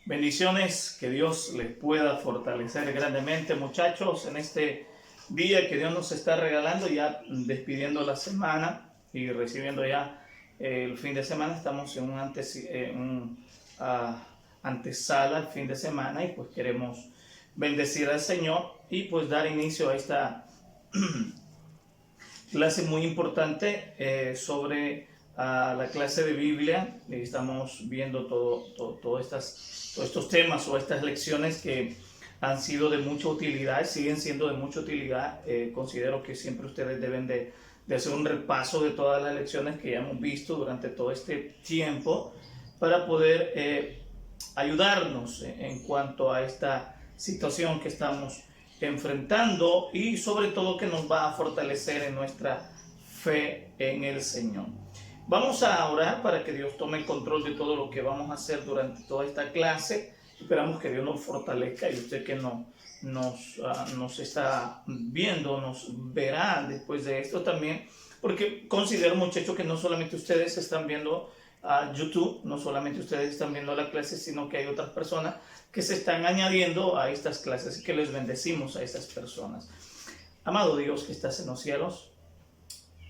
Bendiciones, que Dios les pueda fortalecer grandemente, muchachos, en este día que Dios nos está regalando, ya despidiendo la semana y recibiendo ya el fin de semana. Estamos en antesala al fin de semana y pues queremos bendecir al Señor y pues dar inicio a esta clase muy importante sobre la clase de Biblia. Estamos viendo todos estos temas o estas lecciones que han sido de mucha utilidad, siguen siendo de mucha utilidad. Considero que siempre ustedes deben de hacer un repaso de todas las lecciones que ya hemos visto durante todo este tiempo para poder ayudarnos en cuanto a esta situación que estamos enfrentando y sobre todo que nos va a fortalecer en nuestra fe en el Señor. Vamos a orar para que Dios tome el control de todo lo que vamos a hacer durante toda esta clase. Esperamos que Dios nos fortalezca y usted que nos está viendo, nos verá después de esto también, porque considero, muchachos, que no solamente ustedes están viendo a YouTube, no solamente ustedes están viendo la clase, sino que hay otras personas que se están añadiendo a estas clases y que les bendecimos a estas personas. Amado Dios que estás en los cielos,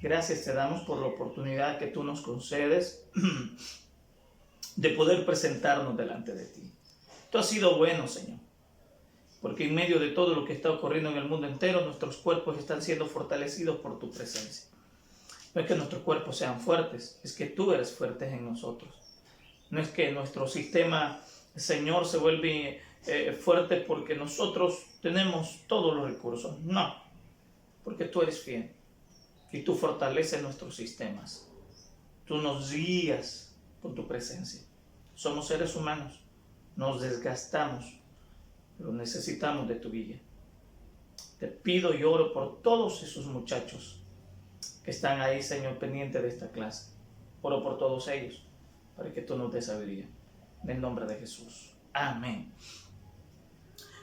gracias te damos por la oportunidad que tú nos concedes de poder presentarnos delante de ti. Tú has sido bueno, Señor, porque en medio de todo lo que está ocurriendo en el mundo entero, nuestros cuerpos están siendo fortalecidos por tu presencia. No es que nuestros cuerpos sean fuertes, es que tú eres fuerte en nosotros. No es que nuestro sistema, Señor, se vuelve fuerte porque nosotros tenemos todos los recursos. No, porque tú eres fiel y tú fortaleces nuestros sistemas. Tú nos guías con tu presencia. Somos seres humanos, nos desgastamos, pero necesitamos de tu guía. Te pido y oro por todos esos muchachos que están ahí, Señor, pendientes de esta clase. Oro por todos ellos, para que tú nos des sabiduría. En el nombre de Jesús. Amén.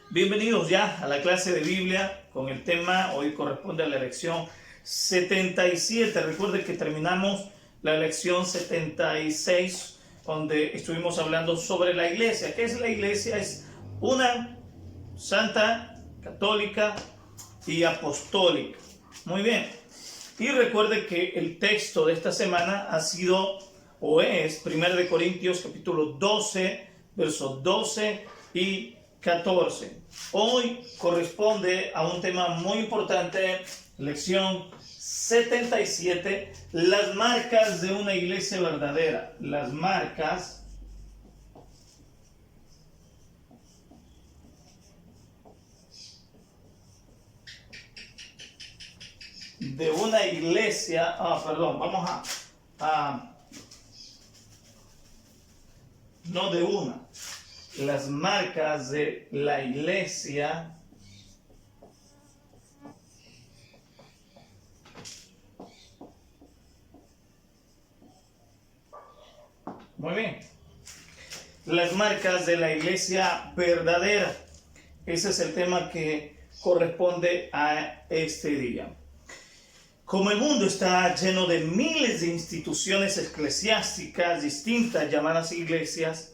Bienvenidos ya a la clase de Biblia con el tema, hoy corresponde a la lección 77. Recuerde que terminamos la lección 76, donde estuvimos hablando sobre la iglesia. ¿Qué es la iglesia? Es una santa, católica y apostólica. Muy bien. Y recuerde que el texto de esta semana ha sido o es 1 Corintios capítulo 12, versos 12 y 14. Hoy corresponde a un tema muy importante, lección 77, las marcas de una iglesia verdadera. Las marcas de una iglesia, no de una, las marcas de la iglesia muy bien, las marcas de la iglesia verdadera. Ese es el tema que corresponde a este día. Como el mundo está lleno de miles de instituciones eclesiásticas distintas llamadas iglesias,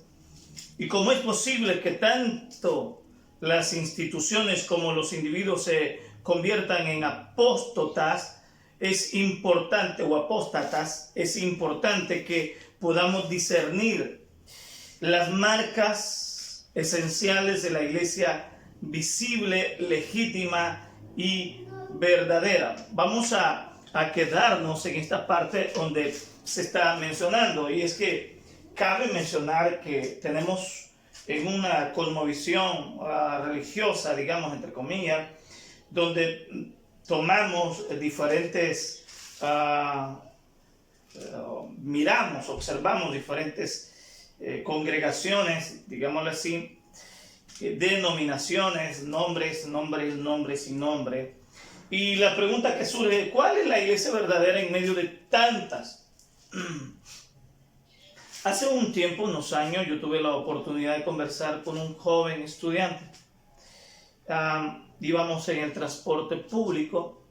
y como es posible que tanto las instituciones como los individuos se conviertan en apóstatas, es importante que podamos discernir las marcas esenciales de la iglesia visible, legítima y verdadera. Vamos a quedarnos en esta parte donde se está mencionando, y es que cabe mencionar que tenemos en una cosmovisión religiosa, digamos entre comillas, donde tomamos diferentes, observamos diferentes congregaciones, digámoslo así, denominaciones, nombres y nombres. Y la pregunta que surge, ¿cuál es la iglesia verdadera en medio de tantas? Hace un tiempo, unos años, yo tuve la oportunidad de conversar con un joven estudiante. Íbamos en el transporte público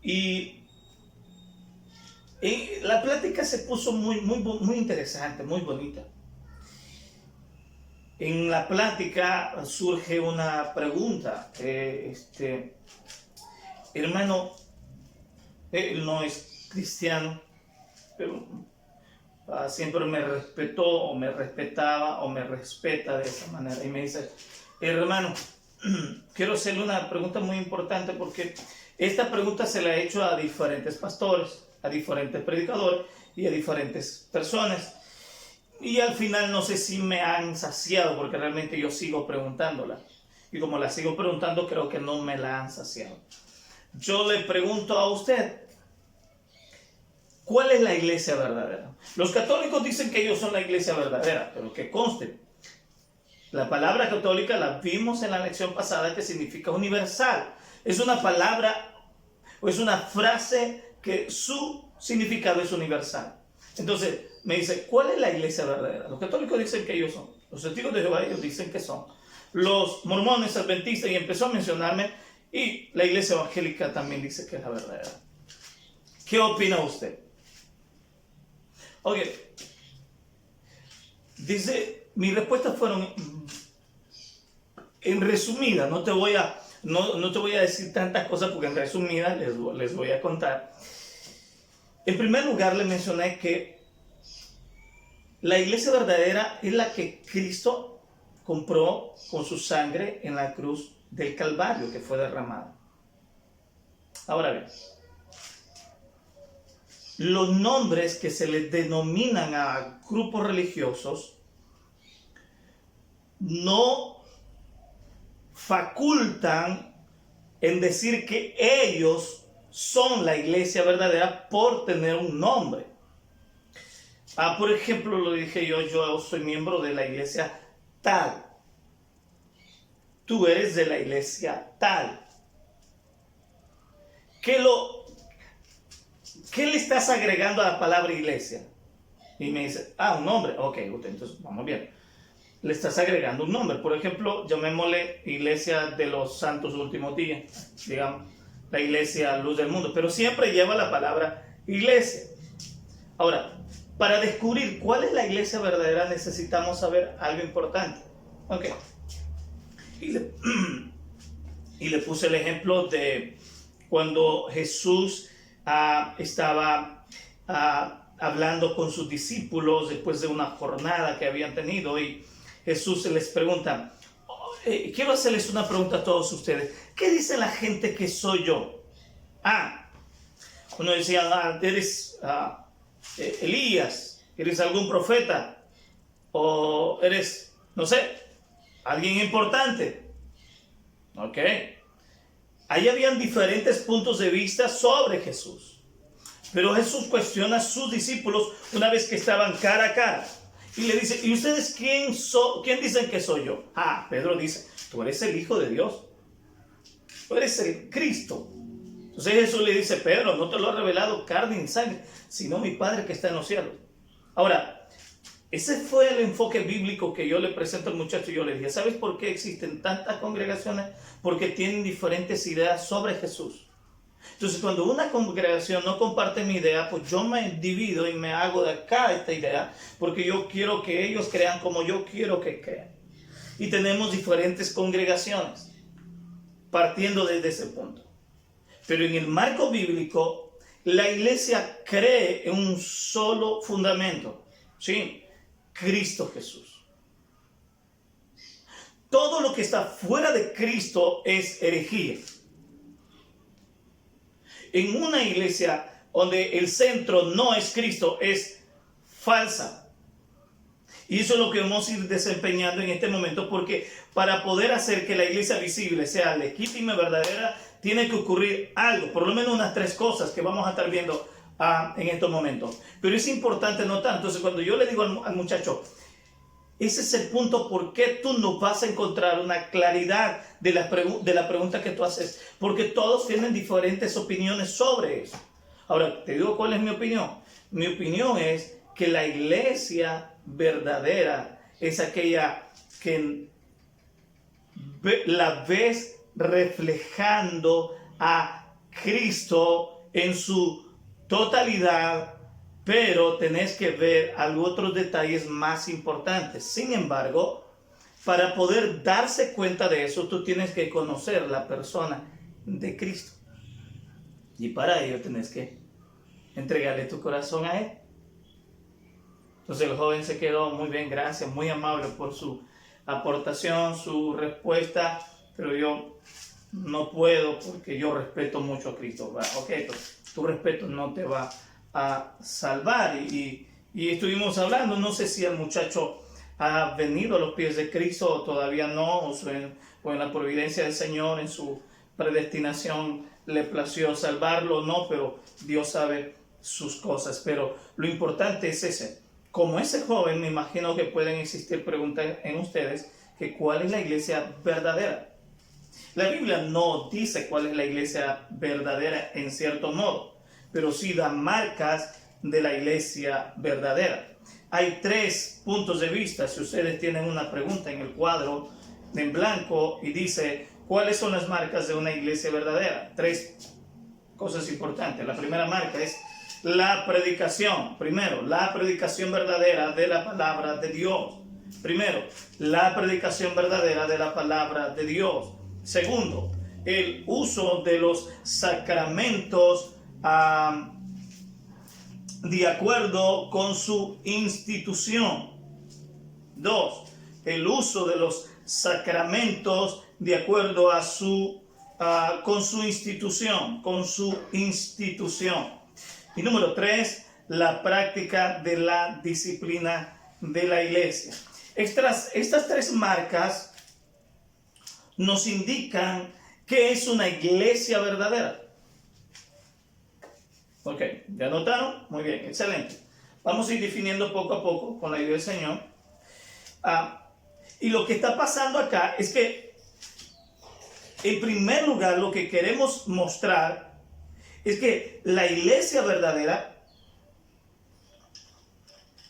y la plática se puso muy interesante, muy bonita. En la plática surge una pregunta. Hermano, él no es cristiano, pero siempre me respetó o me respetaba o me respeta de esa manera. Y me dice, hermano, quiero hacerle una pregunta muy importante porque esta pregunta se la he hecho a diferentes pastores, a diferentes predicadores y a diferentes personas. Y al final no sé si me han saciado porque realmente yo sigo preguntándola. Y como la sigo preguntando, creo que no me la han saciado. Yo le pregunto a usted, ¿cuál es la iglesia verdadera? Los católicos dicen que ellos son la iglesia verdadera, pero que conste, la palabra católica la vimos en la lección pasada, que significa universal. Es una palabra o es una frase que su significado es universal. Entonces me dice, ¿cuál es la iglesia verdadera? Los católicos dicen que ellos son. Los testigos de Jehová, ellos dicen que son. Los mormones, adventistas, y empezó a mencionarme, y la iglesia evangélica también dice que es la verdadera. ¿Qué opina usted? Ok. Dice, mis respuestas fueron en resumida, no te voy a decir tantas cosas porque en resumida les voy a contar. En primer lugar, le mencioné que la iglesia verdadera es la que Cristo compró con su sangre en la cruz del Calvario que fue derramada. Ahora bien, los nombres que se les denominan a grupos religiosos no facultan en decir que ellos son la iglesia verdadera por tener un nombre. Por ejemplo, lo dije yo soy miembro de la iglesia tal. Tú eres de la iglesia tal. ¿Qué le estás agregando a la palabra iglesia? Y me dice, un nombre. Ok, entonces vamos bien. Le estás agregando un nombre. Por ejemplo, llamémosle Iglesia de los Santos Últimos Días. Digamos, la iglesia Luz del Mundo. Pero siempre lleva la palabra iglesia. Ahora, para descubrir cuál es la iglesia verdadera necesitamos saber algo importante. Ok. Y le puse el ejemplo de cuando Jesús estaba hablando con sus discípulos después de una jornada que habían tenido, y Jesús les pregunta, quiero hacerles una pregunta a todos ustedes, ¿qué dice la gente que soy yo? Uno decía, eres Elías, eres algún profeta, o eres, no sé, alguien importante. Ok. Ahí habían diferentes puntos de vista sobre Jesús. Pero Jesús cuestiona a sus discípulos una vez que estaban cara a cara. Y le dice, ¿y ustedes quién dicen que soy yo? Pedro dice, tú eres el Hijo de Dios. Tú eres el Cristo. Entonces Jesús le dice, Pedro, no te lo ha revelado carne ni sangre, sino mi Padre que está en los cielos. Ahora, ese fue el enfoque bíblico que yo le presento al muchacho. Y yo le dije, ¿sabes por qué existen tantas congregaciones? Porque tienen diferentes ideas sobre Jesús. Entonces, cuando una congregación no comparte mi idea, pues yo me divido y me hago de acá esta idea, porque yo quiero que ellos crean como yo quiero que crean. Y tenemos diferentes congregaciones, partiendo desde ese punto. Pero en el marco bíblico, la iglesia cree en un solo fundamento, ¿sí? Cristo Jesús. Todo lo que está fuera de Cristo es herejía. En una iglesia donde el centro no es Cristo, es falsa. Y eso es lo que vamos a ir desempeñando en este momento, porque para poder hacer que la iglesia visible sea legítima y verdadera, tiene que ocurrir algo, por lo menos unas 3 cosas que vamos a estar viendo en estos momentos. Pero es importante notar, entonces cuando yo le digo al muchacho, ese es el punto por qué tú no vas a encontrar una claridad de la pregunta que tú haces, porque todos tienen diferentes opiniones sobre eso. Ahora, te digo cuál es mi opinión. Mi opinión es que la iglesia verdadera es aquella que la ves reflejando a Cristo en su totalidad, pero tenés que ver algunos otros detalles más importantes. Sin embargo, para poder darse cuenta de eso, tú tienes que conocer la persona de Cristo. Y para ello tienes que entregarle tu corazón a Él. Entonces el joven se quedó muy bien, gracias, muy amable por su aportación, su respuesta, pero yo no puedo porque yo respeto mucho a Cristo. Ok, pero tu respeto no te va a salvar. Y estuvimos hablando, no sé si el muchacho ha venido a los pies de Cristo o todavía no, o en la providencia del Señor, en su predestinación le plació salvarlo o no, pero Dios sabe sus cosas. Pero lo importante es ese. Como ese joven, me imagino que pueden existir preguntas en ustedes, que ¿cuál es la iglesia verdadera? La Biblia no dice cuál es la iglesia verdadera en cierto modo, pero sí da marcas de la iglesia verdadera. Hay 3 puntos de vista. Si ustedes tienen una pregunta en el cuadro en blanco y dice, ¿cuáles son las marcas de una iglesia verdadera? 3 cosas importantes. La primera marca es la predicación. Primero, la predicación verdadera de la palabra de Dios. Primero, la predicación verdadera de la palabra de Dios. Segundo, el uso de los sacramentos de acuerdo con su institución. 2, el uso de los sacramentos de acuerdo a con su institución, Y número 3, la práctica de la disciplina de la iglesia. Estas 3 marcas nos indican qué es una iglesia verdadera. Ok, ¿ya notaron? Muy bien, excelente. Vamos a ir definiendo poco a poco con la ayuda del Señor. Y lo que está pasando acá es que, en primer lugar, lo que queremos mostrar es que la iglesia verdadera,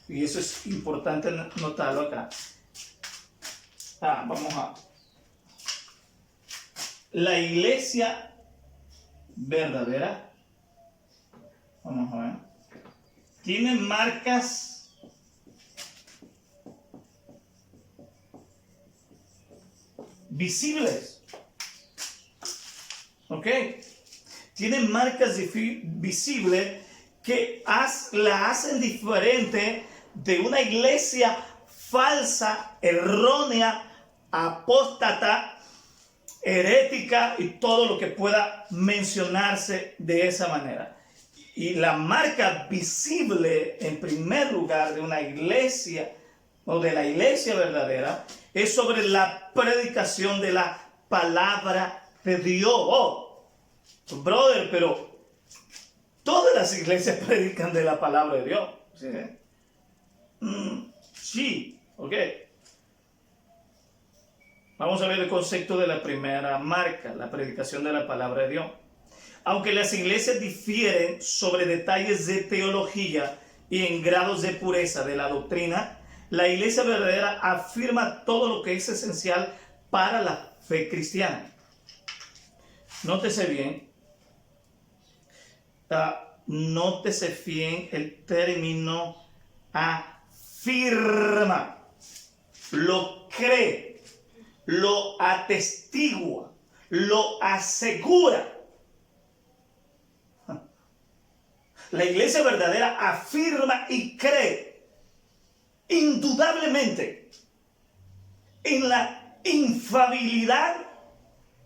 y eso es importante notarlo acá. La iglesia verdadera, vamos a ver, tiene marcas visibles. ¿Ok? Tiene marcas visibles que la hacen diferente de una iglesia falsa, errónea, apóstata, herética y todo lo que pueda mencionarse de esa manera. Y la marca visible, en primer lugar, de una iglesia o de la iglesia verdadera es sobre la predicación de la palabra de Dios. Oh, brother, pero todas las iglesias predican de la palabra de Dios. ¿Sí? Sí, ok. Vamos a ver el concepto de la primera marca, la predicación de la palabra de Dios. Aunque las iglesias difieren sobre detalles de teología y en grados de pureza de la doctrina, la iglesia verdadera afirma todo lo que es esencial para la fe cristiana. Nótese bien el término afirma. Lo cree, lo atestigua, lo asegura. La iglesia verdadera afirma y cree indudablemente en la infalibilidad,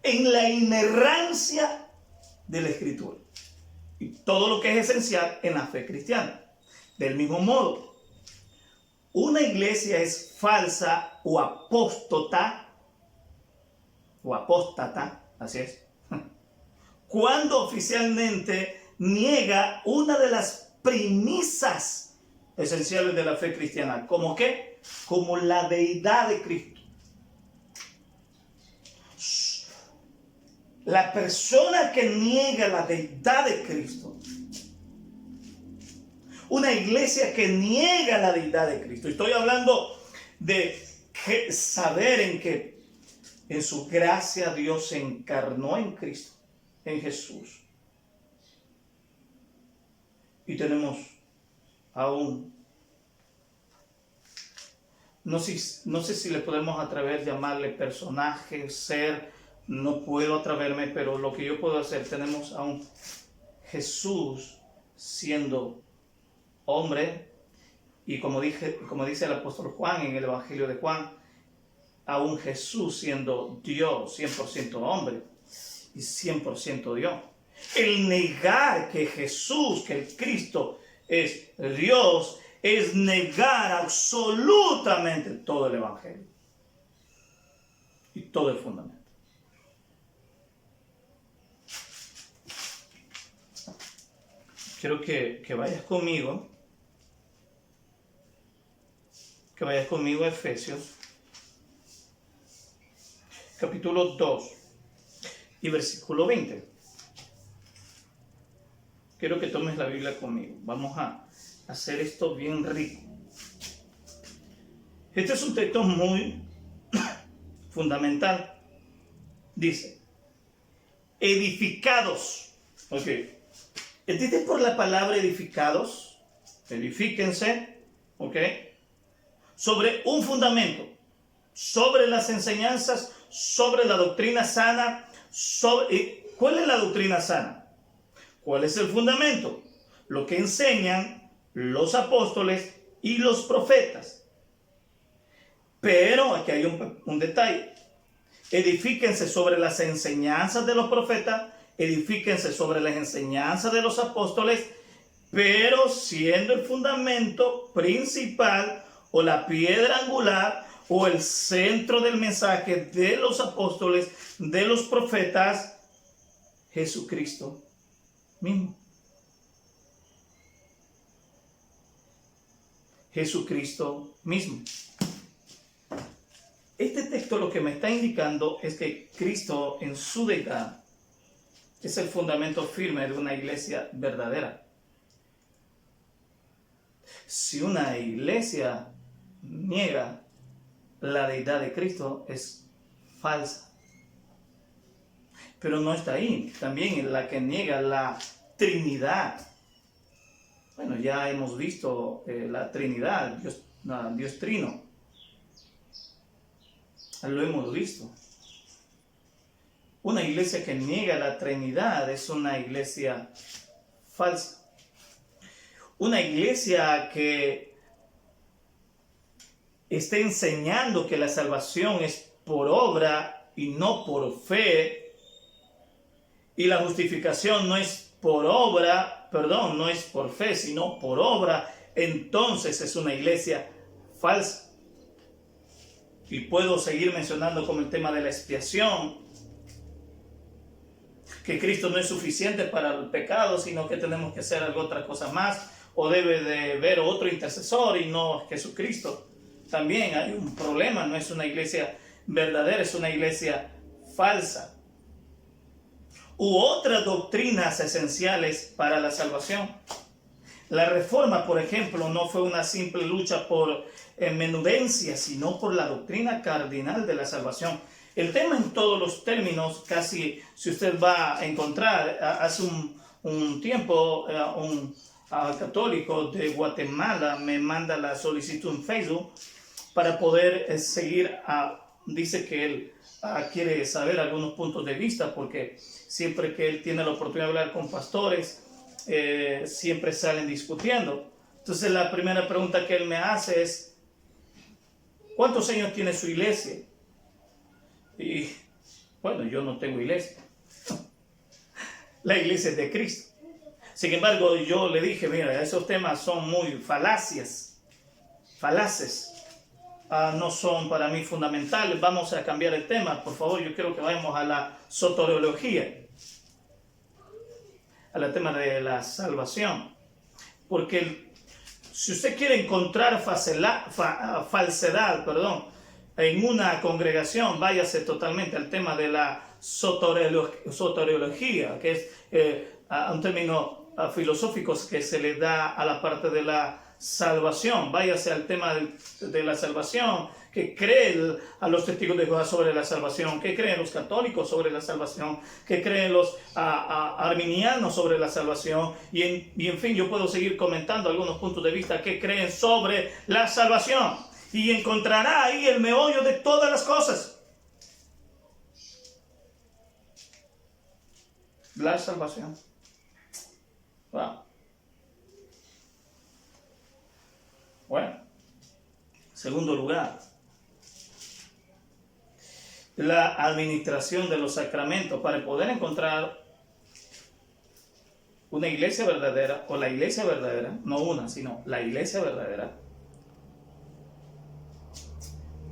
en la inerrancia de la Escritura y todo lo que es esencial en la fe cristiana. Del mismo modo, una iglesia es falsa o apóstata, así es, cuando oficialmente niega una de las premisas esenciales de la fe cristiana. ¿Cómo qué? Como la deidad de Cristo. La persona que niega la deidad de Cristo, una iglesia que niega la deidad de Cristo, estoy hablando de saber en que en su gracia Dios se encarnó en Cristo, en Jesús. y tenemos aún, no sé si le podemos atrever a llamarle personaje, ser, no puedo atreverme, pero lo que yo puedo hacer, tenemos a un Jesús siendo hombre, y como dice el apóstol Juan en el Evangelio de Juan, a un Jesús siendo Dios, 100% hombre y 100% Dios. El negar que Jesús, que el Cristo es Dios, es negar absolutamente todo el Evangelio y todo el fundamento. Quiero que vayas conmigo a Efesios, capítulo 2 y versículo 20. Quiero que tomes la Biblia conmigo. Vamos a hacer esto bien rico. Este es un texto muy fundamental. Dice, edificados. Ok. ¿Entiendes por la palabra edificados? Edifíquense. Ok. Sobre un fundamento. Sobre las enseñanzas. Sobre la doctrina sana. ¿Cuál es la doctrina sana? ¿Cuál es el fundamento? Lo que enseñan los apóstoles y los profetas. Pero aquí hay un detalle. Edifíquense sobre las enseñanzas de los profetas, edifíquense sobre las enseñanzas de los apóstoles, pero siendo el fundamento principal o la piedra angular o el centro del mensaje de los apóstoles, de los profetas, Jesucristo mismo. Jesucristo mismo. Este texto lo que me está indicando es que Cristo en su deidad es el fundamento firme de una iglesia verdadera. Si una iglesia niega la deidad de Cristo, es falsa. Pero no está ahí. También la que niega la Trinidad. Bueno, ya hemos visto la Trinidad, Dios Trino. Lo hemos visto. Una iglesia que niega la Trinidad es una iglesia falsa. Una iglesia que esté enseñando que la salvación es por obra y no por fe, y la justificación no es por obra, no es por fe, sino por obra, entonces es una iglesia falsa. Y puedo seguir mencionando como el tema de la expiación, que Cristo no es suficiente para el pecado, sino que tenemos que hacer otra cosa más, o debe de haber otro intercesor y no Jesucristo. También hay un problema, no es una iglesia verdadera, es una iglesia falsa. U otras doctrinas esenciales para la salvación. La reforma, por ejemplo, no fue una simple lucha por menudencia, sino por la doctrina cardinal de la salvación. El tema en todos los términos, casi si usted va a encontrar, hace un tiempo un católico de Guatemala me manda la solicitud en Facebook para poder seguir, dice que él quiere saber algunos puntos de vista, porque siempre que él tiene la oportunidad de hablar con pastores, siempre salen discutiendo. Entonces la primera pregunta que él me hace es, ¿cuántos años tiene su iglesia? Y bueno, yo no tengo iglesia. La iglesia es de Cristo. Sin embargo, yo le dije, mira, esos temas son muy falaces. No son para mí fundamentales. Vamos a cambiar el tema. Por favor, yo quiero que vayamos a la soteriología, al tema de la salvación. Porque si usted quiere encontrar falsedad, en una congregación, váyase totalmente al tema de la soteriología, que es un término filosófico que se le da a la parte de la salvación. Váyase al tema de la salvación. ¿Qué creen a los testigos de Jehová sobre la salvación? ¿Qué creen los católicos sobre la salvación? ¿Qué creen los arminianos sobre la salvación? Y en fin, yo puedo seguir comentando algunos puntos de vista que creen sobre la salvación. Y encontrará ahí el meollo de todas las cosas. La salvación. Wow. Bueno, segundo lugar, la administración de los sacramentos. Para poder encontrar una iglesia verdadera, o la iglesia verdadera, no una, sino la iglesia verdadera,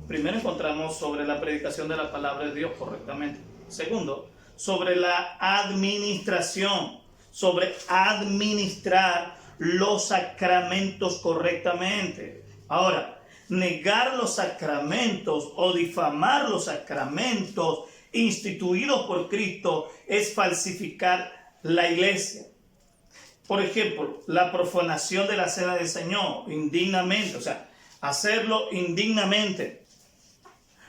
primero encontramos sobre la predicación de la palabra de Dios correctamente. Segundo, sobre la administración, sobre administrar los sacramentos correctamente. Ahora, negar los sacramentos o difamar los sacramentos instituidos por Cristo es falsificar la iglesia. Por ejemplo, la profanación de la cena del Señor indignamente, o sea, hacerlo indignamente,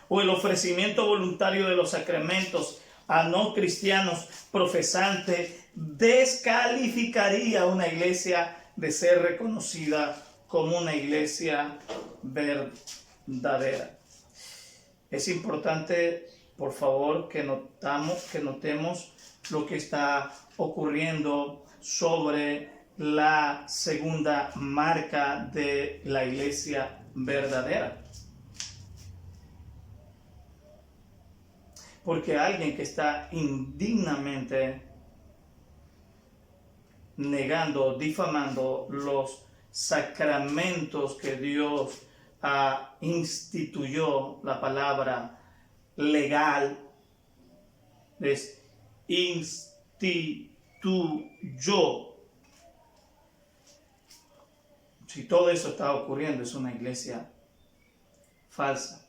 o el ofrecimiento voluntario de los sacramentos a no cristianos profesantes descalificaría a una iglesia de ser reconocida como una iglesia verdadera. Es importante, por favor, que notemos lo que está ocurriendo sobre la segunda marca de la iglesia verdadera. Porque alguien que está indignamente negando, difamando los sacramentos que Dios instituyó, la palabra legal es instituyó. Si todo eso está ocurriendo, es una iglesia falsa.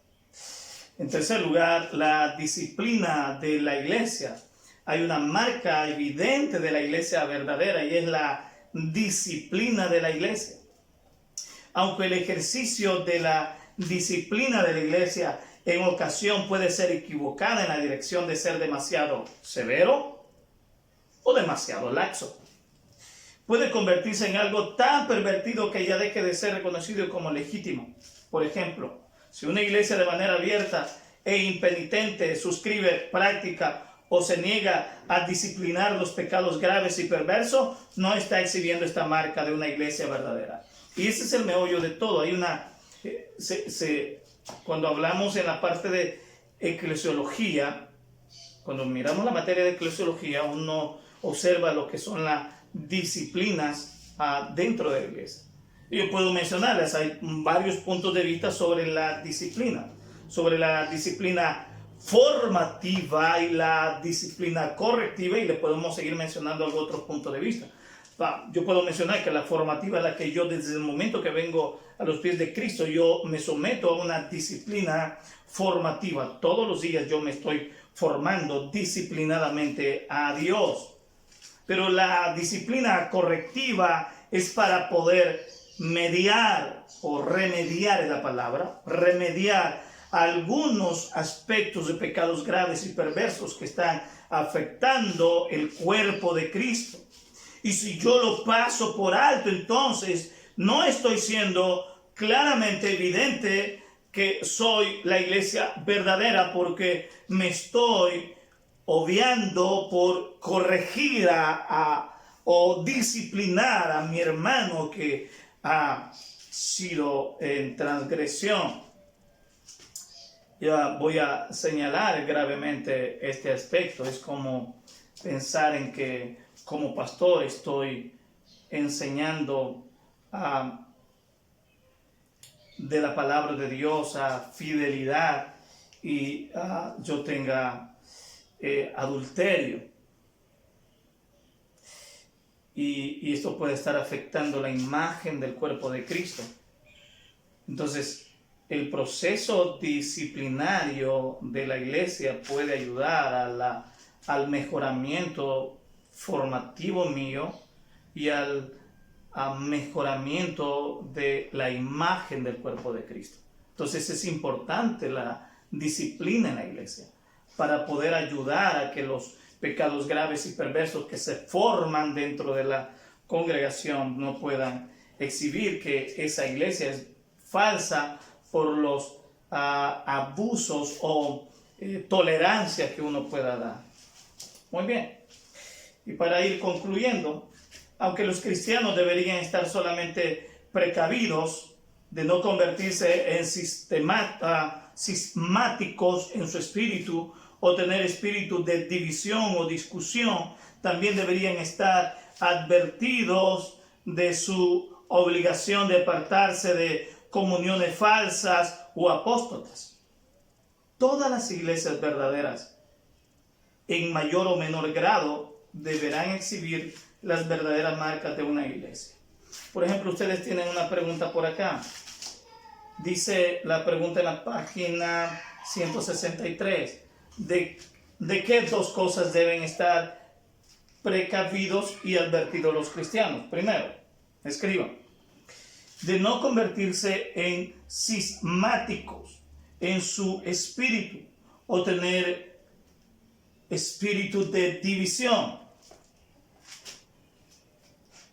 En tercer lugar, la disciplina de la iglesia. Hay una marca evidente de la iglesia verdadera y es la disciplina de la iglesia. Aunque el ejercicio de la disciplina de la iglesia en ocasión puede ser equivocada en la dirección de ser demasiado severo o demasiado laxo, puede convertirse en algo tan pervertido que ya deje de ser reconocido como legítimo. Por ejemplo, si una iglesia de manera abierta e impenitente suscribe, practica o se niega a disciplinar los pecados graves y perversos, no está exhibiendo esta marca de una iglesia verdadera. Y ese es el meollo de todo. Hay una, cuando hablamos en la parte de eclesiología, cuando miramos la materia de eclesiología, uno observa lo que son las disciplinas dentro de la iglesia. Yo puedo mencionarles, hay varios puntos de vista sobre la disciplina formativa y la disciplina correctiva, y le podemos seguir mencionando algún otro punto de vista. Yo puedo mencionar que la formativa es la que yo desde el momento que vengo a los pies de Cristo, yo me someto a una disciplina formativa. Todos los días yo me estoy formando disciplinadamente a Dios. Pero la disciplina correctiva es para poder mediar o remediar en la palabra, remediar algunos aspectos de pecados graves y perversos que están afectando el cuerpo de Cristo. Y si yo lo paso por alto, entonces no estoy siendo claramente evidente que soy la iglesia verdadera, porque me estoy obviando por corregir o disciplinar a mi hermano que ha sido en transgresión. Ya voy a señalar gravemente este aspecto. Es como pensar en que como pastor estoy enseñando de la palabra de Dios a fidelidad y yo tenga adulterio. Y esto puede estar afectando la imagen del cuerpo de Cristo. Entonces, el proceso disciplinario de la iglesia puede ayudar al mejoramiento formativo mío y al mejoramiento de la imagen del cuerpo de Cristo. Entonces es importante la disciplina en la iglesia para poder ayudar a que los pecados graves y perversos que se forman dentro de la congregación no puedan exhibir que esa iglesia es falsa por los abusos o tolerancia que uno pueda dar. Muy bien. Y para ir concluyendo, aunque los cristianos deberían estar solamente precavidos de no convertirse en cismáticos en su espíritu o tener espíritu de división o discusión, también deberían estar advertidos de su obligación de apartarse de comuniones falsas o apóstatas. Todas las iglesias verdaderas, en mayor o menor grado, deberán exhibir las verdaderas marcas de una iglesia. Por ejemplo, ustedes tienen una pregunta por acá. Dice la pregunta en la página 163. ¿De qué dos cosas deben estar precavidos y advertidos los cristianos? Primero, escriban. De no convertirse en cismáticos en su espíritu o tener espíritu de división.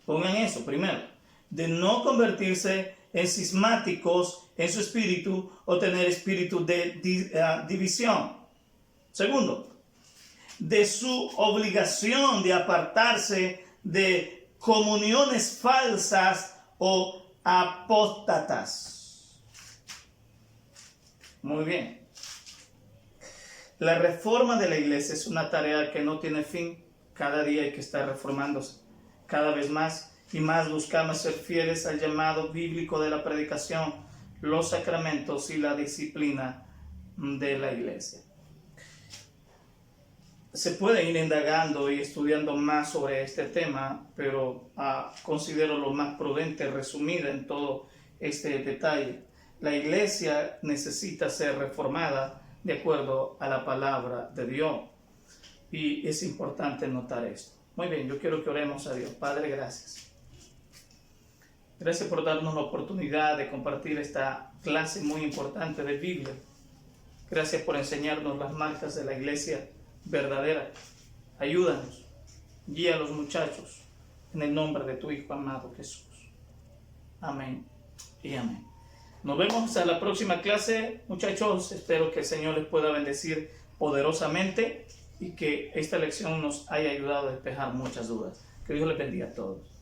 Pongan eso primero. De no convertirse en cismáticos en su espíritu o tener espíritu de división. Segundo, de su obligación de apartarse de comuniones falsas o apóstatas. Muy bien. La reforma de la iglesia es una tarea que no tiene fin. Cada día hay que estar reformándose. Cada vez más y más buscamos ser fieles al llamado bíblico de la predicación, los sacramentos y la disciplina de la iglesia. Se puede ir indagando y estudiando más sobre este tema, pero considero lo más prudente resumir en todo este detalle. La iglesia necesita ser reformada de acuerdo a la palabra de Dios. Y es importante notar esto. Muy bien, yo quiero que oremos a Dios. Padre, gracias. Gracias por darnos la oportunidad de compartir esta clase muy importante de Biblia. Gracias por enseñarnos las marcas de la iglesia verdadera. Ayúdanos, guía a los muchachos en el nombre de tu Hijo amado Jesús. Amén y amén. Nos vemos hasta la próxima clase, muchachos. Espero que el Señor les pueda bendecir poderosamente y que esta lección nos haya ayudado a despejar muchas dudas. Que Dios les bendiga a todos.